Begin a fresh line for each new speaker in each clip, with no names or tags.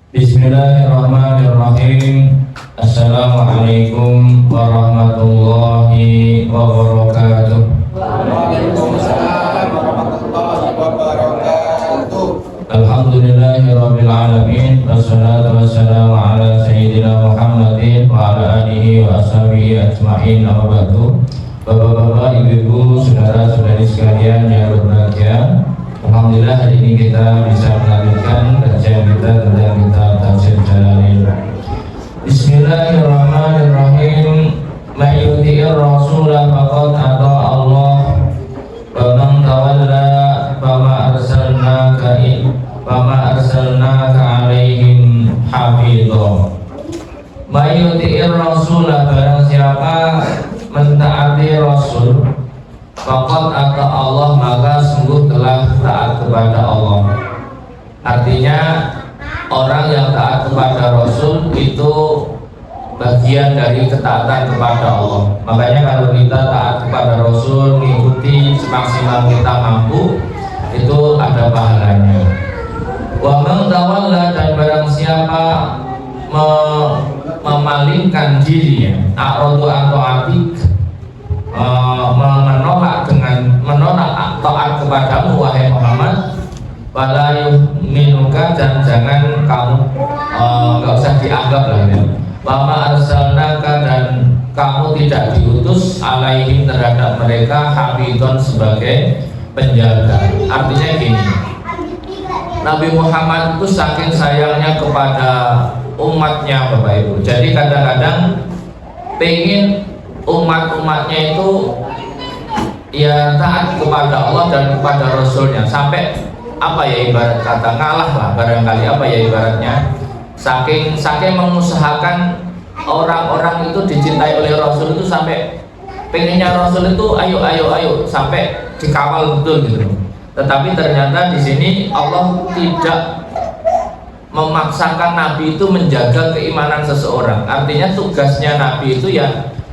Bismillahirrahmanirrahim. Assalamualaikum warahmatullahi wabarakatuh.
Waalaikumsalam warahmatullahi wabarakatuh.
Alhamdulillahirabbil alamin. Wassalatu wassalamu ala sayyidina Muhammadin wa ala alihi wa ashabihi ajmain. Amma ba'du. Bapak-bapak, ibu-ibu, saudara-saudari sekalian yang berbahagia, alhamdulillah hari ini kita bisa melanjutkan kajian kita tentang kitab Tafsir Jalalain. Bismillahirrahmanirrahim. Man yuti'ir rasulah faqad ata'a Allah wa man tawalla fama arsalnaka alaihim hafidha. Man yuti'ir rasulah, barang siapa mentaati Rasul, faqad ata'a Allah, maka sungguh telah taat kepada Allah. Artinya orang yang taat kepada Rasul itu bagian dari ketaatan kepada Allah. Makanya kalau kita taat kepada Rasul, mengikuti semaksimal kita mampu, itu ada pahalanya. Wa man tawalla, dan barang siapa memalingkan diri, a'radu an ta'atik, menolak taat kepadamu wahai Muhammad, wala yu'minuka, dan jangan kamu nggak usah dianggap lah ya. Wama arsalnaka, dan kamu tidak diutus alaihim terhadap mereka hafidhon, sebagai penjaga. Artinya gini, Nabi Muhammad itu saking sayangnya kepada umatnya Bapak Ibu. Jadi kadang-kadang pengen umat-umatnya itu ya taat kepada Allah dan kepada Rasulnya, sampai apa ya, ibarat kata ngalah lah barangkali, apa ya ibaratnya, saking mengusahakan orang-orang itu dicintai oleh Rasul itu, sampai pengennya Rasul itu ayo sampai dikawal betul gitu. Tetapi ternyata di sini Allah tidak memaksakan Nabi itu menjaga keimanan seseorang. Artinya tugasnya Nabi itu ya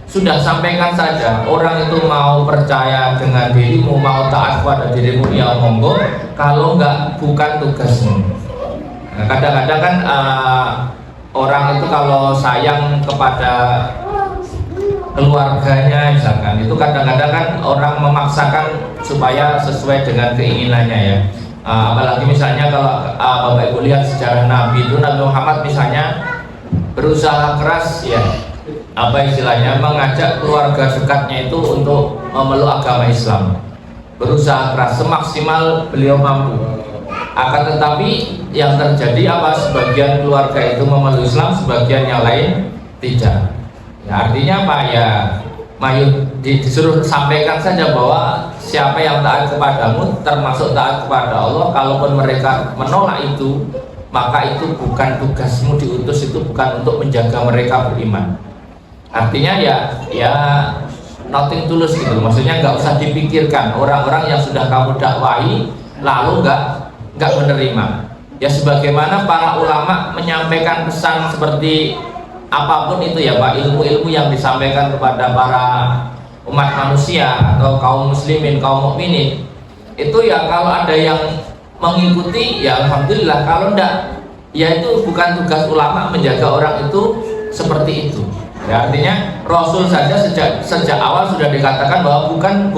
sudah, sampaikan saja. Orang itu mau percaya dengan dirimu, mau taat kepada dirimu, ya monggo. Kalau enggak, bukan tugasmu. Nah, kadang-kadang kan orang itu kalau sayang kepada keluarganya misalkan, itu kadang-kadang kan orang memaksakan supaya sesuai dengan keinginannya ya. Apalagi misalnya kalau Bapak Ibu lihat sejarah Nabi itu, Nabi Muhammad misalnya berusaha keras ya, apa istilahnya, mengajak keluarga dekatnya itu untuk memeluk agama Islam, berusaha keras semaksimal beliau mampu. Akan tetapi yang terjadi apa, sebagian keluarga itu memeluk Islam, sebagian yang lain tidak ya. Artinya apa ya, disuruh sampaikan saja bahwa siapa yang taat kepadamu termasuk taat kepada Allah. Kalaupun mereka menolak itu, maka itu bukan tugasmu, diutus itu bukan untuk menjaga mereka beriman. Artinya ya nothing tulus gitu, maksudnya nggak usah dipikirkan orang-orang yang sudah kamu dakwahi lalu nggak menerima. Ya sebagaimana para ulama menyampaikan pesan seperti apapun itu ya Pak, ilmu-ilmu yang disampaikan kepada para umat manusia atau kaum muslimin, kaum mukminin, itu ya kalau ada yang mengikuti ya alhamdulillah, kalau enggak ya itu bukan tugas ulama menjaga orang itu seperti itu ya. Artinya Rasul saja sejak awal sudah dikatakan bahwa bukan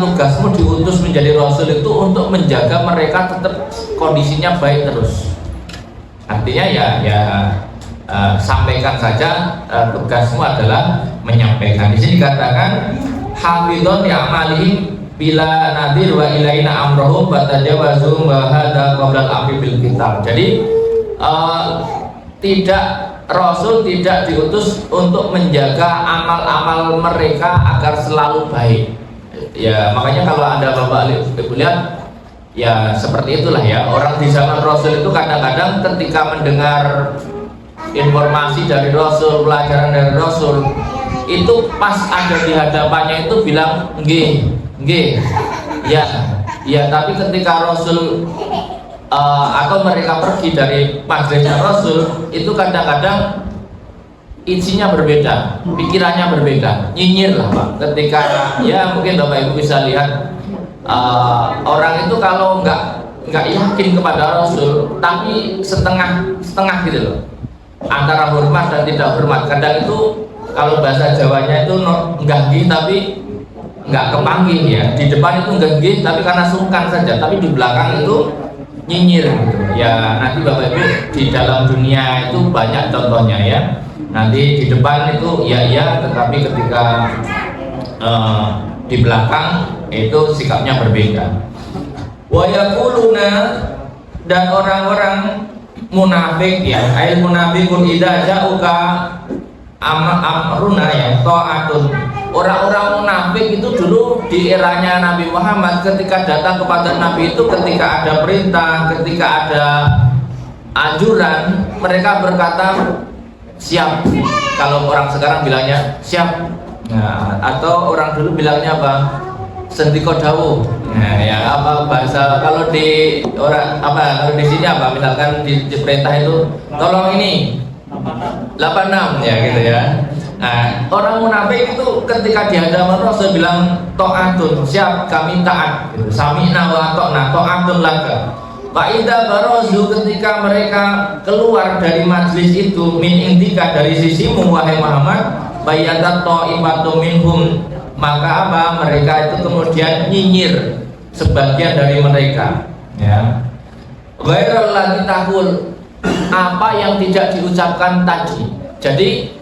tugasmu diutus menjadi Rasul itu untuk menjaga mereka tetap kondisinya baik terus. Artinya ya sampaikan saja, tugasmu adalah menyampaikan. Di sini dikatakan hafidhon ya'malihim bila nadir wa ilaina amrohum batajawazu wa hadza qabla al-afi bil kitab. Jadi Rasul tidak diutus untuk menjaga amal-amal mereka agar selalu baik. Ya makanya kalau Anda Bapak Ibu lihat ya seperti itulah ya, orang di zaman Rasul itu kadang-kadang ketika mendengar informasi dari Rasul, pelajaran dari Rasul, itu pas ada di hadapannya itu bilang nggih ya, tapi ketika Rasul atau mereka pergi dari majelisnya Rasul, itu kadang-kadang isinya berbeda, pikirannya berbeda, nyinyir lah Pak. Ketika ya mungkin Bapak Ibu bisa lihat orang itu kalau nggak nggak yakin kepada Rasul, tapi setengah gitu loh, antara hormat dan tidak hormat. Kadang itu kalau bahasa Jawanya itu nggih tapi nggak kepanggih ya. Di depan itu nggih tapi karena sungkan saja, tapi di belakang itu nyinyir gitu. Ya nanti Bapak Ibu di dalam dunia itu banyak contohnya ya. Nanti di depan itu iya tetapi ketika di belakang itu sikapnya berbeda. Wa yaquluna, dan orang-orang munafik ya, ail munafiqun idza ja'uka amruna ya ta'atun. Orang-orang munafik itu dulu di eranya Nabi Muhammad, ketika datang kepada Nabi itu, ketika ada perintah, ketika ada anjuran, mereka berkata siap. Kalau orang sekarang bilangnya siap. Nah, atau orang dulu bilangnya apa? Sendiko dawuh. Nah, ya apa bahasa kalau di orang apa kalau di sini apa? Misalkan di perintah itu tolong ini 86 ya gitu ya. Nah, orang munafik itu ketika di hadapan Rasul bilang ta'atun, siap kami taat gitu. Sami'na wa ta'na, ta'atun laka. Fa idza barazu, ketika mereka keluar dari majlis itu, min indika, dari sisimu wahai Muhammad, bayatat ta'ifatu minhum, maka apa? Mereka itu kemudian nyinyir sebagian dari mereka ya. Ghairal ladzi taqul, apa yang tidak diucapkan tadi. Jadi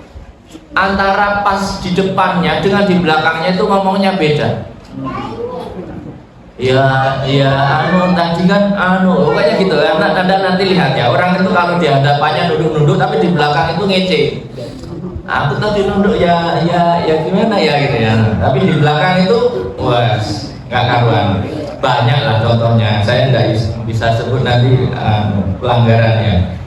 antara pas di depannya dengan di belakangnya itu ngomongnya beda. Ya anu tadi kan anu pokoknya gitu ya. Anda nanti lihat ya, orang itu kalau di hadapannya nunduk-nunduk tapi di belakang itu ngece. Aku tadi nunduk ya gimana ya gitu ya. Tapi di belakang itu was nggak karuan. Banyak lah contohnya, saya nggak bisa sebut nanti pelanggarannya.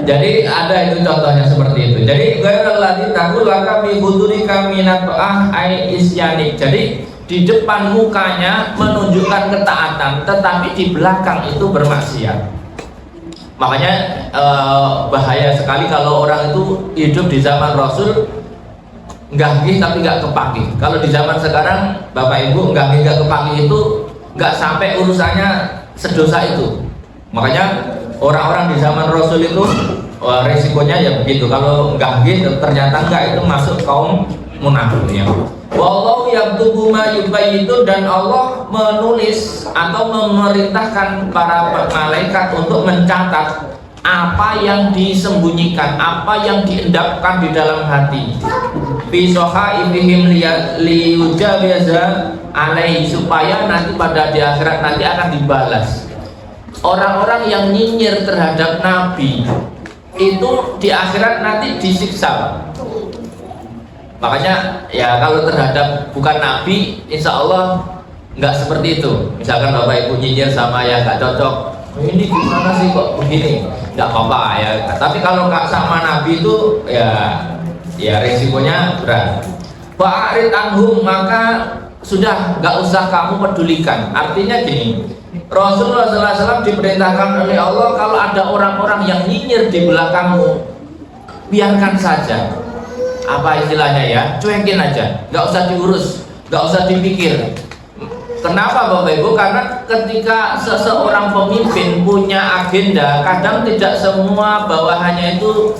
Jadi ada itu contohnya seperti itu. Jadi ghairul ladzi taqul laka bi hudurika minat ta'ah ai isyanik. Jadi di depan mukanya menunjukkan ketaatan, tetapi di belakang itu bermaksiat. Makanya bahaya sekali kalau orang itu hidup di zaman Rasul nggih tapi nggak kepanggih. Kalau di zaman sekarang Bapak Ibu nggih nggak kepanggih itu nggak sampai urusannya sedosa itu. Makanya orang-orang di zaman Rasul itu resikonya ya begitu. Kalau nggih ternyata enggak, itu masuk kaum munafik ya. Wallahu yaktubu ma yubayyitu, dan Allah menulis atau memerintahkan para malaikat untuk mencatat apa yang disembunyikan, apa yang diendapkan di dalam hati. Fi sohaibihim liyujawiza alaihi, supaya nanti pada di akhirat nanti akan dibalas. Orang-orang yang nyinyir terhadap Nabi itu di akhirat nanti disiksa. Makanya ya kalau terhadap bukan Nabi, insya Allah nggak seperti itu. Misalkan Bapak Ibu nyinyir sama yang nggak cocok, ini gimana sih kok begini, nggak apa-apa ya. Tapi kalau nggak sama Nabi itu ya resikonya berat. Fa'arid anhum, maka sudah nggak usah kamu pedulikan. Artinya gini, Rasulullah SAW diperintahkan oleh Allah, kalau ada orang-orang yang nyinyir di belakangmu, biarkan saja. Apa istilahnya ya, cuekin aja, nggak usah diurus, nggak usah dipikir. Kenapa Bapak Ibu? Karena ketika seseorang pemimpin punya agenda, kadang tidak semua bawahannya itu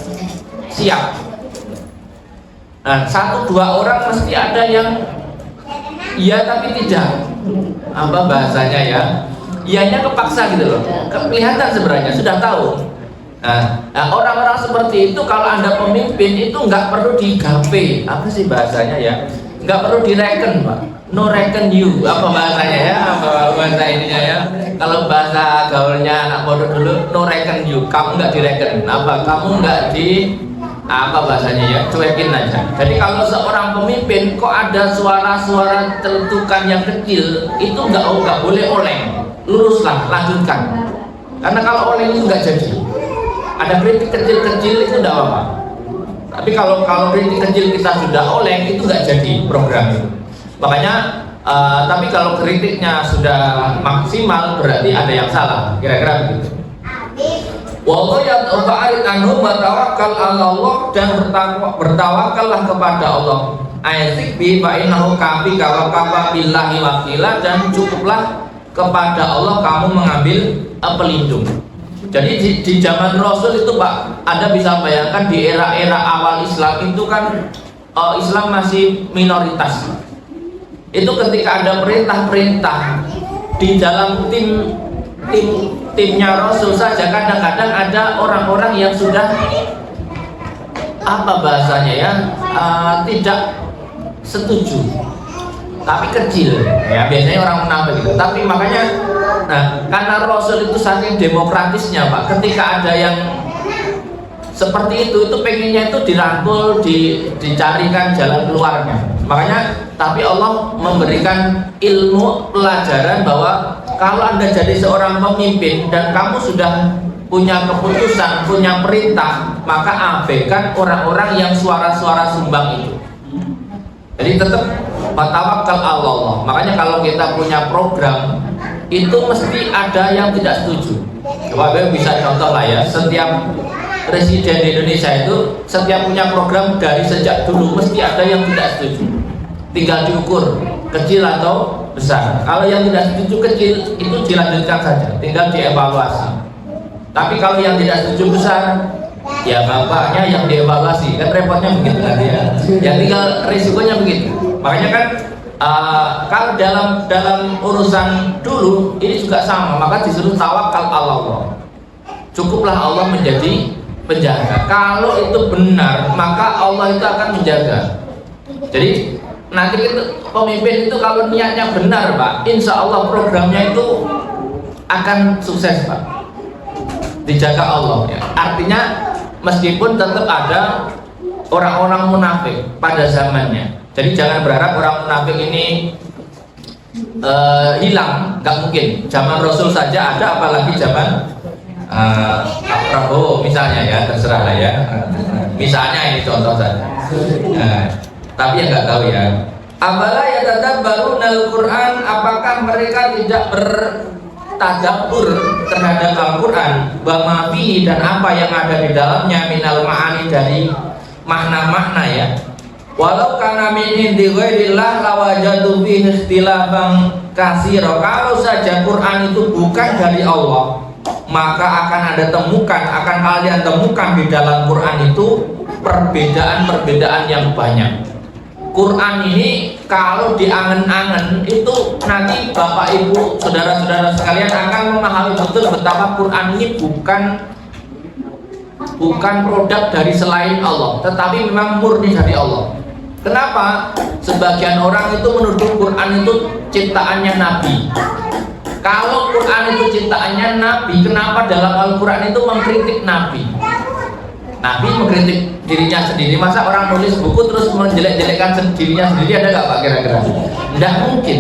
siap. Nah, 1-2 orang mesti ada yang iya tapi tidak. Apa bahasanya ya? Iyanya kepaksa gitu loh. Kelihatan sebenarnya sudah tahu. Nah, orang-orang seperti itu kalau Anda pemimpin itu nggak perlu digape. Apa sih bahasanya ya? Nggak perlu direken, Pak. No reckon you, apa bahasanya ya? Apa bahasa ininya ya? Kalau bahasa gaulnya anak bodoh dulu, no reckon you, kamu nggak direken. Apa? Kamu nggak di apa bahasanya ya? Cuekin aja. Jadi kalau seorang pemimpin kok ada suara-suara celutukan yang kecil, itu nggak boleh oleng. Luruslah, lanjutkan. Karena kalau oleng itu nggak jadi. Ada kritik kecil-kecil itu tidak apa-apa. Tapi kalau kritik kecil kita sudah oleng, itu nggak jadi program itu. Makanya tapi kalau kritiknya sudah maksimal, berarti ada yang salah, kira-kira begitu. Wallahu yata'arid anhu wa tawakkal 'ala Allah, dan bertawakallah kepada Allah. Ayatik bi fa innahu kafi wa kafa billahi wakila, dan cukuplah kepada Allah kamu mengambil pelindung. Jadi di zaman Rasul itu Pak, Anda bisa bayangkan di era-era awal Islam itu kan Islam masih minoritas. Itu ketika ada perintah-perintah di dalam timnya Rasul saja, kadang-kadang ada orang-orang yang sudah apa bahasanya ya, tidak setuju, tapi kecil ya, biasanya orang munafik gitu. Tapi makanya karena Rasul itu saking demokratisnya Pak, ketika ada yang seperti itu pengennya itu dirangkul, dicarikan jalan keluarnya. Makanya tapi Allah memberikan ilmu pelajaran bahwa kalau Anda jadi seorang pemimpin dan kamu sudah punya keputusan, punya perintah, maka abaikan orang-orang yang suara-suara sumbang itu. Jadi tetap tawakkal Allah. Makanya kalau kita punya program itu mesti ada yang tidak setuju. Coba bisa contoh lah ya, setiap presiden di Indonesia itu setiap punya program dari sejak dulu mesti ada yang tidak setuju. Tinggal diukur kecil atau besar. Kalau yang tidak setuju kecil itu dilanjutkan saja, tinggal dievaluasi. Tapi kalau yang tidak setuju besar, ya bapaknya yang dievaluasi, kan repotnya begitu nanti ya. Ya tinggal risikonya begitu. Makanya kan kalau dalam urusan dulu ini juga sama, maka disuruh tawakal Allah. Cukuplah Allah menjadi penjaga. Kalau itu benar, maka Allah itu akan menjaga. Jadi nanti itu pemimpin itu kalau niatnya benar Pak, insya Allah programnya itu akan sukses Pak, dijaga Allah ya. Artinya meskipun tetap ada orang-orang munafik pada zamannya. Jadi jangan berharap orang munafik ini hilang, nggak mungkin. Zaman Rasul saja ada, apalagi zaman Prabowo misalnya ya, terserah lah ya. Misalnya ini contoh saja. Tapi yang nggak tahu ya. Abala yatadabbarunal Quran, apakah mereka tidak bertadabbur terhadap Al-Quran, bama fihi, dan apa yang ada di dalamnya, minal ma'ani, dari makna-makna ya. Walau kana min indi ghairillah lawajadu fihi ikhtilafan katsira. Kalau saja Quran itu bukan dari Allah, maka akan ada temukan, akan kalian temukan di dalam Quran itu perbedaan-perbedaan yang banyak. Quran ini kalau diangen-angen itu nanti Bapak Ibu, saudara-saudara sekalian akan memahami betul betapa Quran ini bukan produk dari selain Allah, tetapi memang murni dari Allah. Kenapa? Sebagian orang itu menuduh Quran itu ciptaannya Nabi. Kalau Quran itu ciptaannya Nabi, kenapa dalam Al-Quran itu mengkritik Nabi? Nabi mengkritik dirinya sendiri. Masa orang nulis buku terus menjelek-jelekkan dirinya sendiri, ada nggak Pak kira-kira? Tidak mungkin.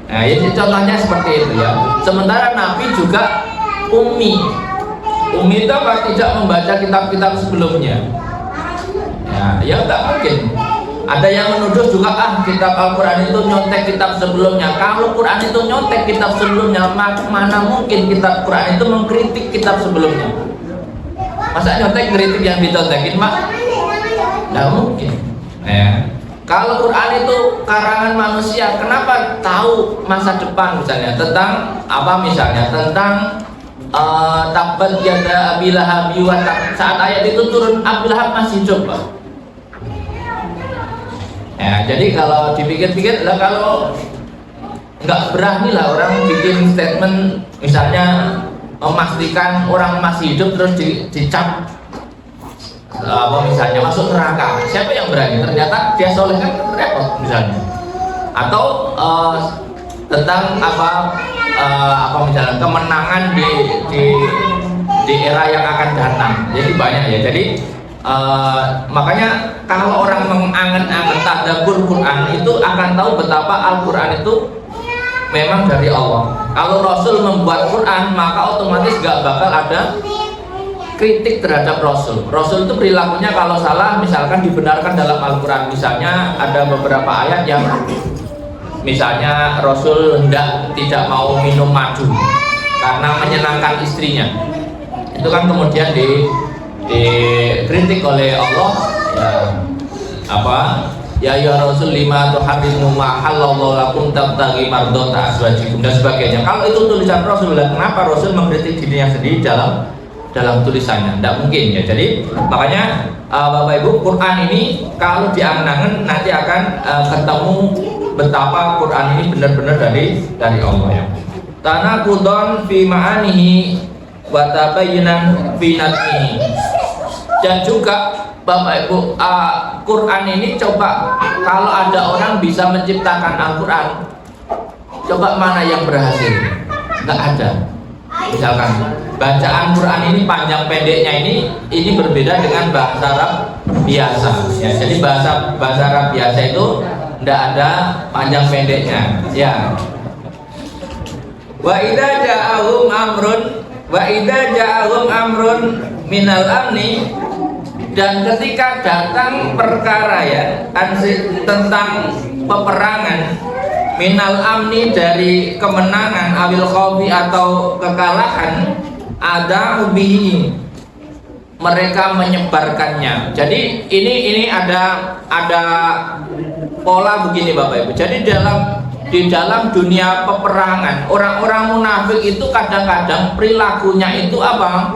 Nah, ini contohnya seperti itu ya. Sementara Nabi juga ummi. Ummi itu apa? Tidak membaca kitab-kitab sebelumnya. Ya nggak mungkin. Ada yang menuduh juga kitab Al-Quran itu nyontek kitab sebelumnya. Kalau Quran itu nyontek kitab sebelumnya, mana mungkin kitab Quran itu mengkritik kitab sebelumnya? Masa nyontek kritik yang dicontekin Pak? Nggak mungkin ya. Kalau Quran itu karangan manusia, kenapa tahu masa depan misalnya tentang apa, misalnya tentang tabbat yada Abi Lahab wa tab. Saat ayat itu turun, Abu Lahab masih hidup Pak. Ya, jadi kalau dipikir-pikir lah, kalau nggak berani lah orang bikin statement misalnya memastikan orang masih hidup terus dicap apa misalnya masuk neraka, siapa yang berani? Ternyata dia soleh, kan repot misalnya. Atau tentang apa misalnya kemenangan di era yang akan datang. Jadi banyak ya. Jadi makanya kalau orang mengangen-angen tadabbur Quran itu akan tahu betapa Al-Quran itu memang dari Allah. Kalau Rasul membuat Quran, maka otomatis gak bakal ada kritik terhadap Rasul. Rasul itu perilakunya kalau salah misalkan dibenarkan dalam Al-Quran. Misalnya ada beberapa ayat yang misalnya Rasul tidak mau minum madu karena menyenangkan istrinya. Itu kan kemudian dikritik oleh Allah ya, ya Rasul lima tuharrimu ma halallahu lakum tabtaghi mardhata azwajikum dan sebagainya. Kalau itu tulisan Rasul, kenapa Rasul mengkritik dirinya sendiri dalam tulisannya? Tidak mungkin ya. Jadi makanya Bapak Ibu, Quran ini kalau diangen-angen nanti akan ketemu betapa Quran ini benar-benar dari Allah ya. Tanaqudun fi ma'anihi wa tabayyunan fi nadmihi. Dan juga Bapak Ibu, Quran ini coba kalau ada orang bisa menciptakan Al-Quran, coba mana yang berhasil? Nggak ada. Misalkan bacaan Quran ini panjang pendeknya ini berbeda dengan bahasa Arab biasa ya. Jadi bahasa Arab biasa itu nggak ada panjang pendeknya ya. Wa idza ja'ahum amrun minal amni, dan ketika datang perkara ya tentang peperangan, minal amni dari kemenangan, awil khawfi atau kekalahan, ada ubihi, mereka menyebarkannya. Jadi ini ada pola begini Bapak Ibu. Jadi di dalam dunia peperangan, orang-orang munafik itu kadang-kadang perilakunya itu apa?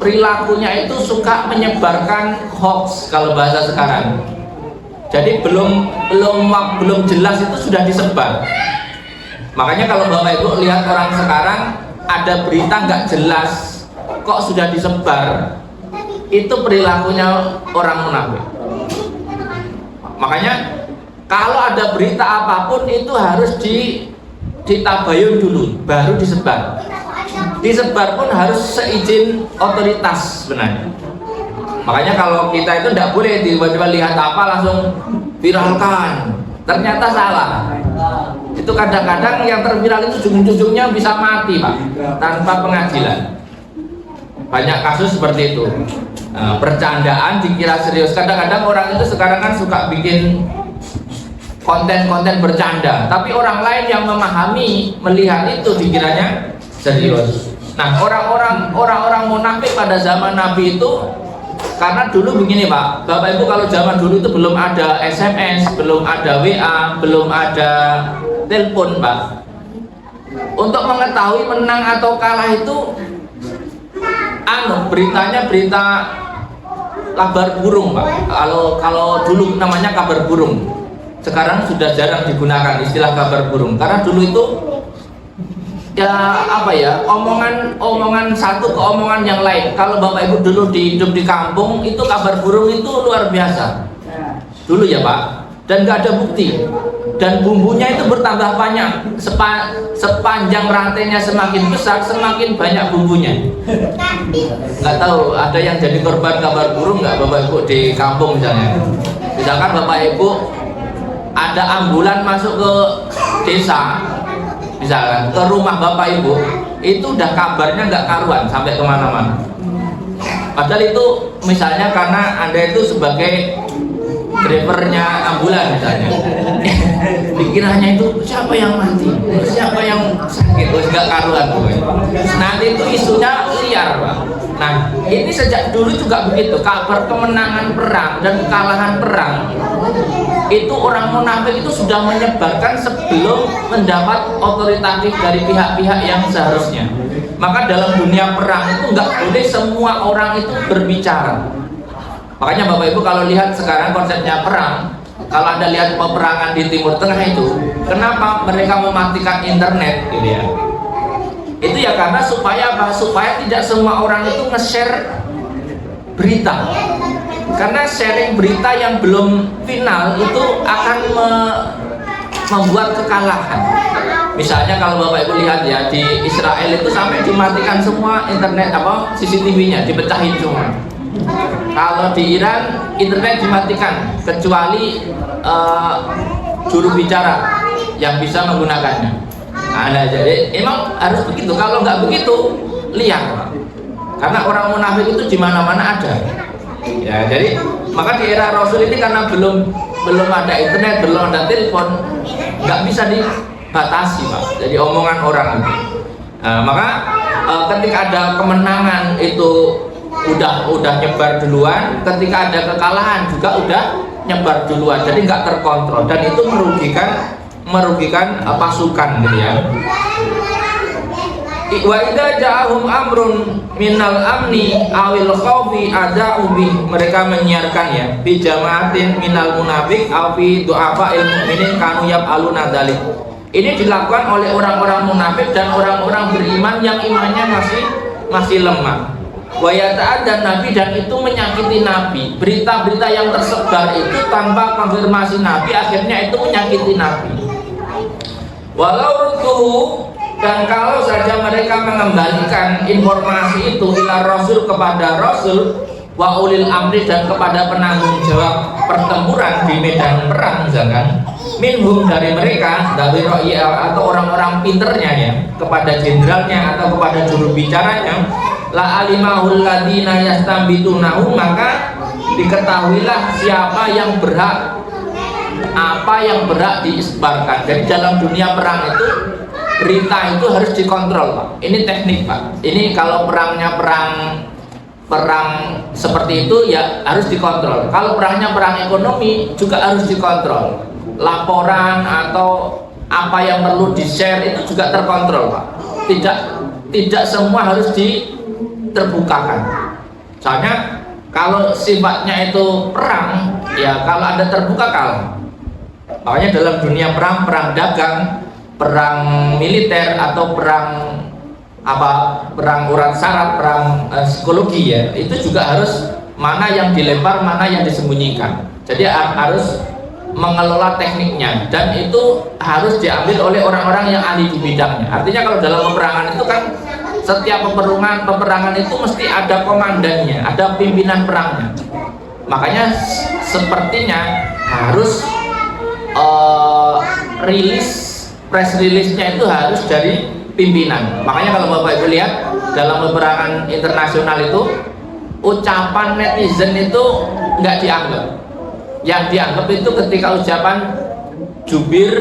Perilakunya itu suka menyebarkan hoax kalau bahasa sekarang. Jadi belum jelas itu sudah disebar. Makanya kalau Bapak Ibu lihat orang sekarang ada berita nggak jelas kok sudah disebar, itu perilakunya orang munafik. Makanya kalau ada berita apapun itu harus ditabayun dulu, baru disebar. Disebar pun harus seizin otoritas sebenarnya. Makanya kalau kita itu tidak boleh tiba-tiba lihat apa langsung viralkan, ternyata salah. Itu kadang-kadang yang terviral itu ujung-ujungnya bisa mati Pak, tanpa pengadilan. Banyak kasus seperti itu. Bercandaan dikira serius. Kadang-kadang orang itu sekarang kan suka bikin konten-konten bercanda, tapi orang lain yang memahami melihat itu dikiranya serius. Nah, orang-orang munafik pada zaman Nabi itu, karena dulu begini Pak, Bapak Ibu, kalau zaman dulu itu belum ada SMS, belum ada WA, belum ada telepon Pak. Untuk mengetahui menang atau kalah itu beritanya berita kabar burung Pak. Kalau dulu namanya kabar burung. Sekarang sudah jarang digunakan istilah kabar burung, karena dulu itu ya omongan satu ke omongan yang lain. Kalau Bapak Ibu dulu hidup di kampung, itu kabar burung itu luar biasa dulu ya Pak, dan nggak ada bukti, dan bumbunya itu bertambah banyak. Sepanjang rantainya semakin besar, semakin banyak bumbunya. Nggak tahu ada yang jadi korban kabar burung nggak Bapak Ibu di kampung misalnya? Misalkan Bapak Ibu ada ambulan masuk ke desa, misalkan ke rumah Bapak Ibu, itu udah kabarnya nggak karuan sampai kemana-mana. Padahal itu misalnya karena Anda itu sebagai drivernya ambulan misalnya, pikirannya itu siapa yang mati, siapa yang sakit, nggak karuan. Nanti itu isunya liar Pak. Nah, ini sejak dulu juga begitu. Kabar kemenangan perang dan kekalahan perang itu orang munafik itu sudah menyebarkan sebelum mendapat otoritatif dari pihak-pihak yang seharusnya. Maka dalam dunia perang itu nggak boleh semua orang itu berbicara. Makanya Bapak Ibu kalau lihat sekarang konsepnya perang, kalau Anda lihat peperangan di Timur Tengah itu, kenapa mereka mematikan internet gitu ya? Itu ya karena supaya apa? Supaya tidak semua orang itu nge-share berita. Karena sharing berita yang belum final itu akan membuat kekalahan. Misalnya kalau Bapak Ibu lihat ya, di Israel itu sampai dimatikan semua internet CCTV-nya, dipecahin semua. Kalau di Iran internet dimatikan kecuali juru bicara yang bisa menggunakannya. Nah, jadi emang harus begitu. Kalau nggak begitu liar, karena orang munafik itu di mana-mana ada. Ya, jadi maka di era Rasul ini karena belum ada internet, belum ada telepon, nggak bisa dibatasi Pak. Jadi omongan orang itu. Nah, maka ketika ada kemenangan itu udah nyebar duluan, ketika ada kekalahan juga udah nyebar duluan, jadi nggak terkontrol, dan itu merugikan pasukan gitu ya. Wa idza ja'ahum amrun minal amni awil khawfi ada'u bi, mereka menyiarkan ya bi jama'atin minal munafiq aw fi du'afa'il mu'minin kanu yaf'aluna dzalik. Ini dilakukan oleh orang-orang munafik dan orang-orang beriman yang imannya masih lemah. Wa yata'addan nabi, dan itu menyakiti nabi. Berita-berita yang tersebar itu tanpa konfirmasi nabi akhirnya itu menyakiti nabi. Walau rudduhu, dan kalau saja mereka mengembalikan informasi itu ila rasul, kepada rasul, wa ulil amri, dan kepada penanggung jawab pertempuran di medan perang misalkan, minhum, dari mereka, dari rakyat atau orang-orang pinternya ya, kepada jenderalnya atau kepada juru bicaranya, la alimahul ladina yastambitunahu, maka diketahuilah siapa yang berhak, apa yang berhak disebarkan. Jadi dalam dunia perang itu berita itu harus dikontrol, Pak. Ini teknik, Pak. Ini kalau perangnya perang seperti itu ya harus dikontrol. Kalau perangnya perang ekonomi juga harus dikontrol. Laporan atau apa yang perlu di-share itu juga terkontrol, Pak. Tidak semua harus diterbukakan. Soalnya kalau sifatnya itu perang, ya kalau ada terbuka kalah. Makanya dalam dunia perang, perang dagang, perang militer atau perang urat syarat, perang psikologi ya, itu juga harus mana yang dilempar, mana yang disembunyikan. Jadi harus mengelola tekniknya, dan itu harus diambil oleh orang-orang yang ahli di bidangnya. Artinya kalau dalam peperangan itu kan setiap peperangan itu mesti ada komandannya, ada pimpinan perangnya. Makanya sepertinya harus press release-nya itu harus dari pimpinan. Makanya kalau Bapak Ibu lihat dalam peperangan internasional itu ucapan netizen itu nggak dianggap. Yang dianggap itu ketika ucapan jubir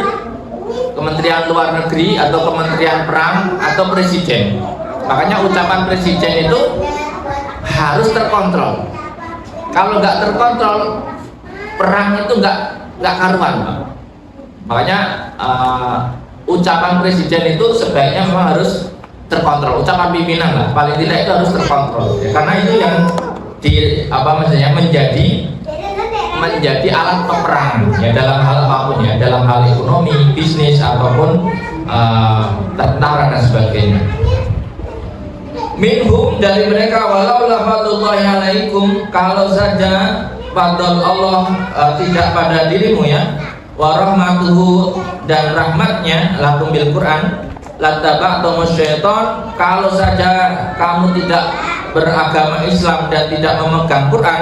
Kementerian Luar Negeri atau Kementerian Perang atau Presiden. Makanya ucapan Presiden itu harus terkontrol. Kalau nggak terkontrol, perang itu nggak karuan, Pak. Makanya ucapan presiden itu sebaiknya memang harus terkontrol. Ucapan pimpinan lah, paling tidak itu harus terkontrol. Ya, karena itu yang menjadi alat peperangan ya, dalam hal apapun ya, dalam hal ekonomi, bisnis ataupun tentara dan sebagainya. Minhum, dari mereka, walau lafadzullahi alaikum, kalau saja fadl Allah tidak pada dirimu ya, wa rahmatuhu, dan rahmatnya, lakum bil Quran, lattaba'tumus syaitan, kalau saja kamu tidak beragama Islam dan tidak memegang Quran,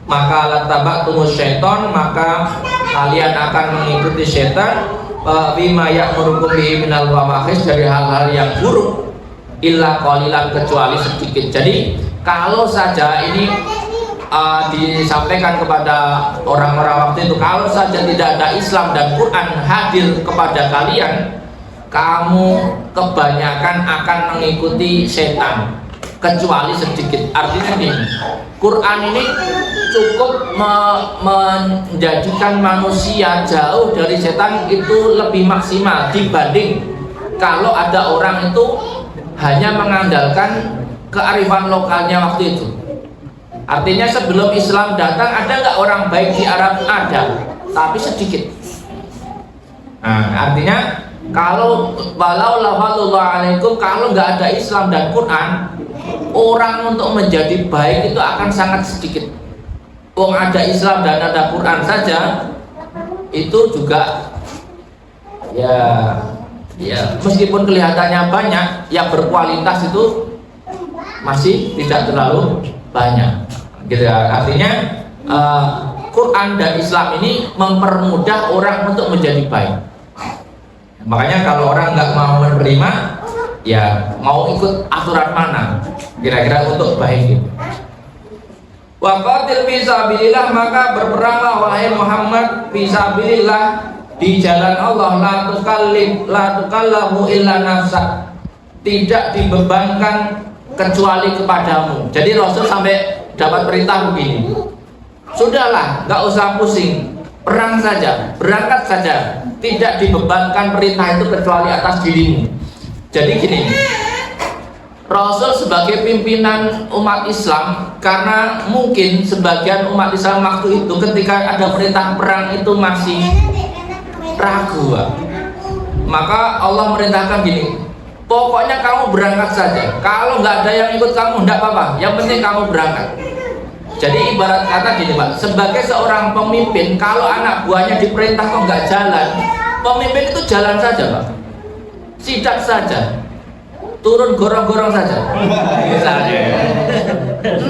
maka lattaba'tumus syaitan, maka kalian akan mengikuti syaitan, bima ya'murukum bihi minal fawahish, dari hal-hal yang buruk, illa qalilan, kecuali sedikit. Jadi kalau saja ini disampaikan kepada orang-orang waktu itu, kalau saja tidak ada Islam dan Quran hadir kepada kalian, kamu kebanyakan akan mengikuti setan, kecuali sedikit. Artinya ini Quran ini cukup menjadikan manusia jauh dari setan itu lebih maksimal dibanding kalau ada orang itu hanya mengandalkan kearifan lokalnya waktu itu. Artinya sebelum Islam datang, ada nggak orang baik di Arab? Ada, tapi sedikit. Nah, artinya kalau walau lafadzullah alaikum, kalau nggak ada Islam dan Quran, orang untuk menjadi baik itu akan sangat sedikit. Wong ada Islam dan ada Quran saja, itu juga ya meskipun kelihatannya banyak, yang berkualitas itu masih tidak terlalu banyak gitu ya. Artinya Quran dan Islam ini mempermudah orang untuk menjadi baik. Makanya kalau orang nggak mau menerima, ya mau ikut aturan mana kira-kira untuk baik gitu. Wa qatil fisabilillah, maka berperanglah wahai Muhammad fisabilillah, di jalan Allah, la tukallahu illa nafsa, tidak dibebankan kecuali kepadamu. Jadi Rasul sampai dapat perintah begini, Sudahlah, nggak usah pusing, perang saja, berangkat saja, tidak dibebankan perintah itu kecuali atas dirimu. Jadi gini, Rasul sebagai pimpinan umat Islam, karena mungkin sebagian umat Islam waktu itu ketika ada perintah perang itu masih ragu, maka Allah merintahkan gini, pokoknya kamu berangkat saja, kalau nggak ada yang ikut kamu nggak apa-apa, yang penting kamu berangkat. Jadi ibarat kata gini Pak, sebagai seorang pemimpin, kalau anak buahnya diperintah kok nggak jalan, pemimpin itu jalan saja Pak, sidak saja, turun gorong-gorong saja misalnya.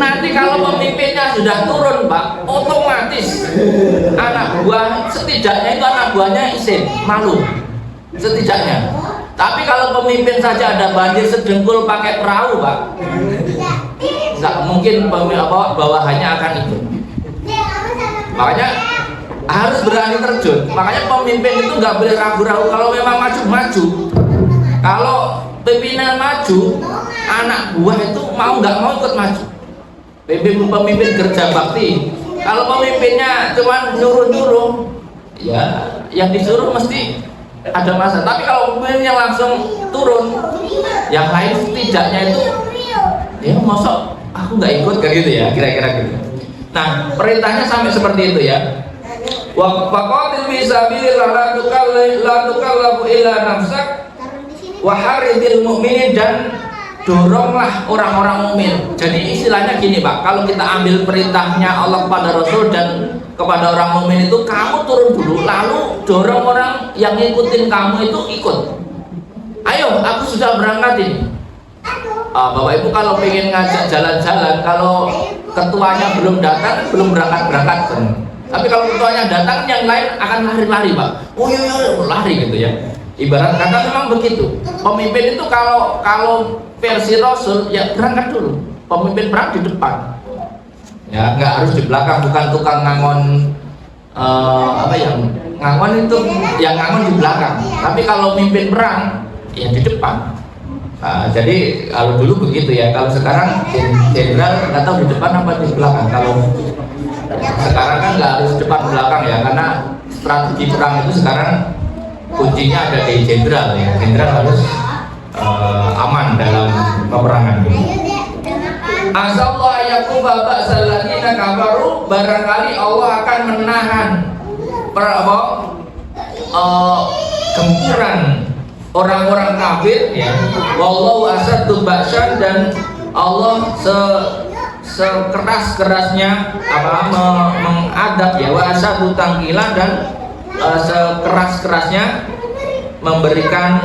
Nanti kalau pemimpinnya sudah turun Pak, otomatis anak buah, setidaknya itu anak buahnya isin, malu setidaknya. Tapi kalau pemimpin saja ada banjir sedengkul pakai perahu Pak, nggak mungkin bawahannya akan ikut. Makanya harus berani terjun. Makanya pemimpin itu nggak boleh ragu-ragu. Kalau memang maju. Kalau pimpinan maju, anak buah itu mau nggak mau ikut maju. Pemimpin kerja bakti. Kalau pemimpinnya cuma nyuruh-nyuruh, ya yang disuruh mesti ada masa. Tapi kalau pemimpinnya langsung turun, yang lain setidaknya itu ya mosok aku nggak ikut kayak gitu ya, kira-kira gitu. Nah perintahnya sampai seperti itu ya. Wa faqatil fi sabilillah la tukallafu illa nafsak wa haridil mu'minin, dan doronglah orang-orang mukmin. Jadi istilahnya gini Pak, kalau kita ambil perintahnya Allah kepada Rasul dan kepada orang mukmin itu, kamu turun dulu, lalu dorong orang yang ngikutin kamu itu ikut. Ayo, aku sudah berangkat ini. Bapak Ibu kalau pengen ngajak jalan-jalan, kalau ketuanya belum datang, belum berangkat-berangkat. Tapi kalau ketuanya datang, yang lain akan lari-lari Pak. Oh iya, lari gitu ya. Ibarat kata memang begitu. Pemimpin itu kalau versi Rasul ya berangkat dulu. Pemimpin perang di depan. Ya nggak harus di belakang, bukan tukang ngangon yang ngangon itu, yang ngangon di belakang. Tapi kalau mimpin perang ya di depan. Jadi kalau dulu begitu ya. Kalau sekarang jenderal nggak tahu di depan apa di belakang. Kalau sekarang kan nggak harus depan belakang ya, karena strategi perang itu sekarang kuncinya ada di jenderal ya. Jenderal harus aman dalam peperangan. Asallahu yaquba ba'sal ladina kafaru, barangkali Allah akan menahan gempuran orang-orang kafir ya. Wallahu asaddu ba'san, dan Allah sekeras-kerasnya mengadab ya, wa asaddu tangkilan, dan sekeras-kerasnya memberikan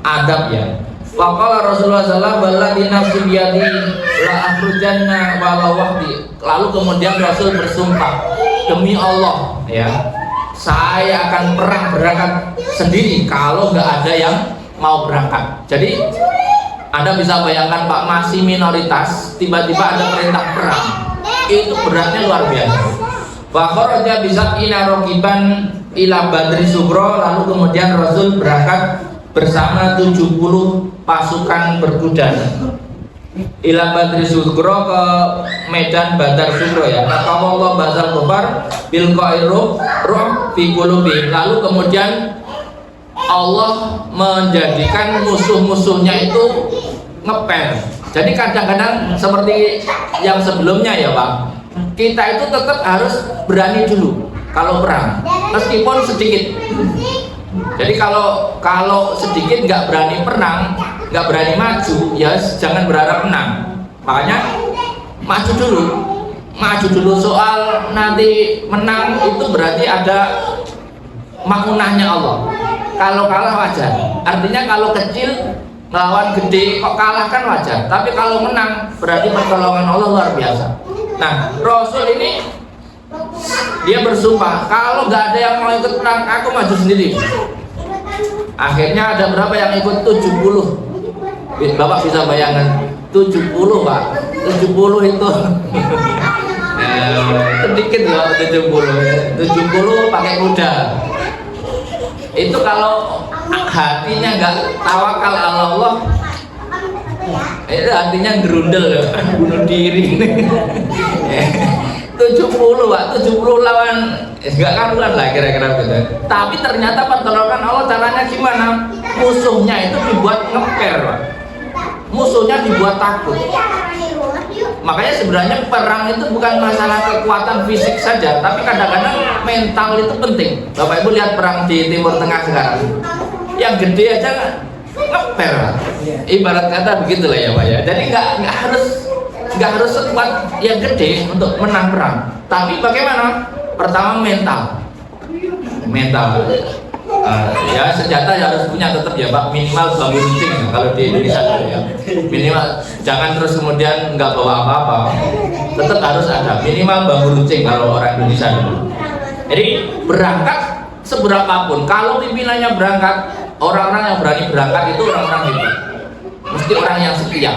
adab ya. Faqala Rasulullah sallallahu alaihi wasallam la akhrujanna walau wahdi. Lalu kemudian Rasul bersumpah, demi Allah ya, saya akan berangkat sendiri kalau nggak ada yang mau berangkat. Jadi Anda bisa bayangkan Pak, masih minoritas, tiba-tiba ada perintah perang, itu beratnya luar biasa. Fakharaja bisa inarokiban ila Badri Sugro, lalu kemudian Rasul berangkat bersama 70 pasukan berkuda ila Badri Sugro, ke medan Badar Sugro ya. Naqamallahu bazal kufar bil qairu ruh fi qulubi. Lalu kemudian Allah menjadikan musuh-musuhnya itu ngepel. Jadi kadang-kadang seperti yang sebelumnya ya Pak, kita itu tetap harus berani dulu kalau perang, meskipun sedikit. Jadi kalau sedikit nggak berani perang, nggak berani maju, ya jangan berharap menang. Makanya maju dulu. Soal nanti menang itu berarti ada makunahnya Allah. Kalau kalah wajar. Artinya kalau kecil melawan gede kok kalah kan wajar. Tapi kalau menang berarti pertolongan Allah luar biasa. Nah, Rasul ini dia bersumpah, kalau nggak ada yang mau ikut perang, aku maju sendiri. Akhirnya ada berapa yang ikut? 70. Bapak bisa bayangkan 70 Pak. 70 itu sedikit loh. 70 pakai kuda. Itu kalau hatinya nggak tawakal Allah, itu hatinya gerundel, bunuh diri. 70 70 Pak, 70 lawan enggak karuan lah kira-kira gitu. Tapi ternyata pertolongan Allah caranya gimana? Musuhnya itu dibuat ngeper Pak. Musuhnya dibuat takut. Makanya sebenarnya perang itu bukan masalah kekuatan fisik saja, tapi kadang-kadang mental itu penting. Bapak Ibu lihat perang di Timur Tengah sekarang, yang gede aja ngeper, ibarat kata begitulah ya Pak ya. Jadi nggak harus sekuat yang gede untuk menang perang, tapi bagaimana? Pertama mental. Ya senjata ya harus punya tetap ya Pak, minimal bambu runcing kalau di Indonesia ya. Minimal jangan terus kemudian nggak bawa apa-apa, tetap harus ada minimal bambu runcing kalau orang Indonesia. Jadi berangkat seberapapun, kalau pimpinannya berangkat, orang-orang yang berani berangkat itu orang-orang hebat, mesti orang yang setia.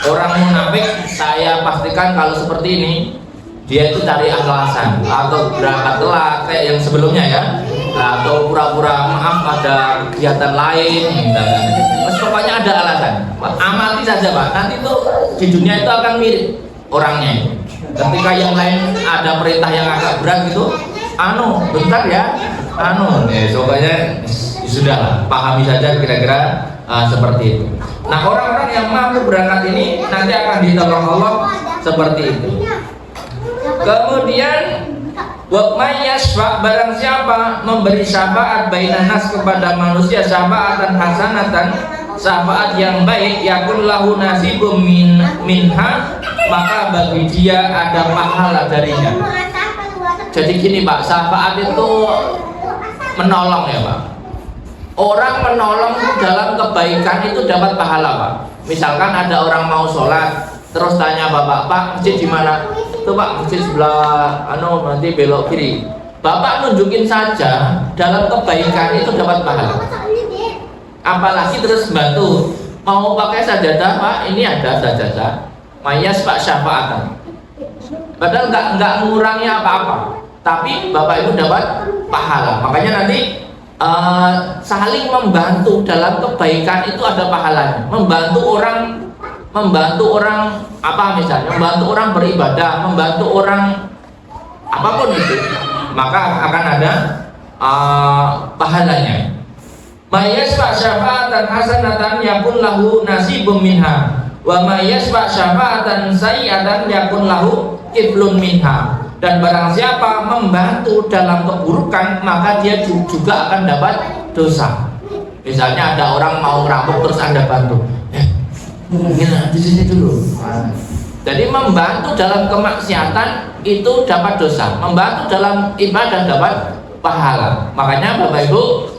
Orang munafik saya pastikan kalau seperti ini dia itu cari alasan atau berangkat telat kayak yang sebelumnya ya, atau pura-pura maaf ada kegiatan lain, mas pokoknya ada alasan. Amati saja Pak, nanti tuh di dunia itu akan mirip orangnya. Ketika yang lain ada perintah yang agak berat gitu, bentar ya, pokoknya sudah lah, pahami saja kira-kira seperti itu. Nah orang-orang yang mampu berangkat ini nanti akan ditolong Allah seperti itu. Kemudian wa may yashfa, barang siapa memberi syafaat bainan nas kepada manusia, syafaatan hasanatan, syafaat yang baik, yakun lahu nasibum minha, maka bagi dia ada pahala darinya. Jadi gini Pak, syafaat itu menolong ya Pak. Orang menolong dalam kebaikan itu dapat pahala Pak. Misalkan ada orang mau sholat, terus tanya Bapak, Pak masjid di mana? Tuh Pak, masjid sebelah nanti belok kiri. Bapak nunjukin saja, dalam kebaikan itu dapat pahala. Apalagi terus bantu, mau pakai sajadah Pak, ini ada sajadah mayas Pak syafaatan. Padahal nggak mengurangi apa-apa, tapi Bapak Ibu dapat pahala. Makanya nanti saling membantu dalam kebaikan itu ada pahalanya. Membantu orang apa misalnya, membantu orang beribadah, membantu orang apapun itu, maka akan ada pahalanya. Mayasfa syafa'atan hasanatan yakun lahu nasibum minha, wa mayasfa syafa'atan sayyi'atan yakun lahu kiflun minha. Dan barang siapa membantu dalam keburukan, maka dia juga akan dapat dosa. Misalnya ada orang mau ngerampok terus Anda bantu, di sini dulu. Jadi membantu dalam kemaksiatan itu dapat dosa, membantu dalam ibadah dapat pahala. Makanya Bapak Ibu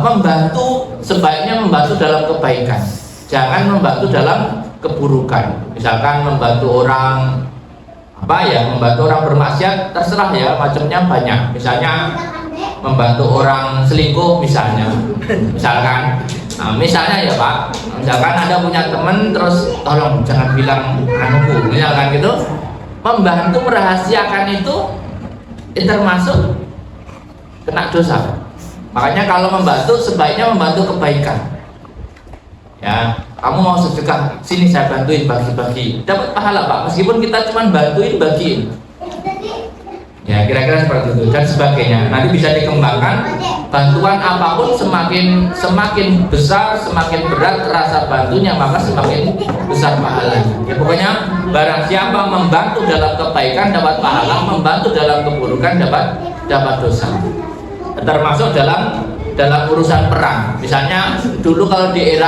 membantu sebaiknya membantu dalam kebaikan, jangan membantu dalam keburukan. Misalkan membantu orang membantu orang bermaksiat, terserah ya, macamnya banyak. Misalnya membantu orang selingkuh misalkan ya Pak, misalkan Anda punya teman terus tolong jangan bilang anuku misalkan gitu, membantu merahasiakan itu termasuk kena dosa. Makanya kalau membantu sebaiknya membantu kebaikan ya. Kamu mau sedekah, sini saya bantuin bagi-bagi, dapat pahala Pak, meskipun kita cuma bantuin bagiin ya, kira-kira seperti itu dan sebagainya. Nanti bisa dikembangkan, bantuan apapun semakin besar, semakin berat rasa bantunya, maka semakin besar pahalanya ya. Pokoknya barang siapa membantu dalam kebaikan dapat pahala, membantu dalam keburukan dapat dosa. Termasuk dalam urusan perang. Misalnya dulu kalau di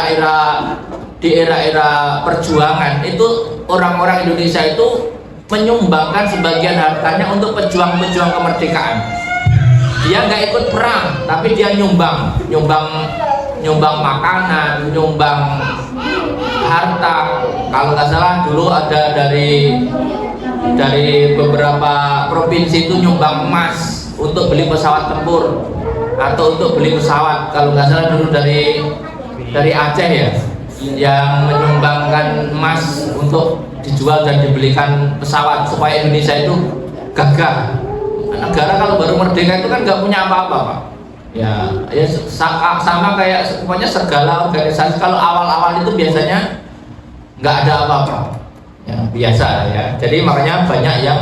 era perjuangan itu orang-orang Indonesia itu menyumbangkan sebagian hartanya untuk pejuang-pejuang kemerdekaan. Dia nggak ikut perang, tapi dia nyumbang makanan, nyumbang harta. Kalau nggak salah dulu ada dari beberapa provinsi itu nyumbang emas untuk beli pesawat tempur atau untuk beli pesawat. Kalau nggak salah dulu dari Aceh ya, yang menyumbangkan emas untuk dijual dan dibelikan pesawat supaya Indonesia itu gagah. Negara kalau baru merdeka itu kan nggak punya apa-apa Pak. Ya sama kayak pokoknya segala organisasi kalau awal-awal itu biasanya nggak ada apa-apa. Ya biasa ya. Jadi makanya banyak yang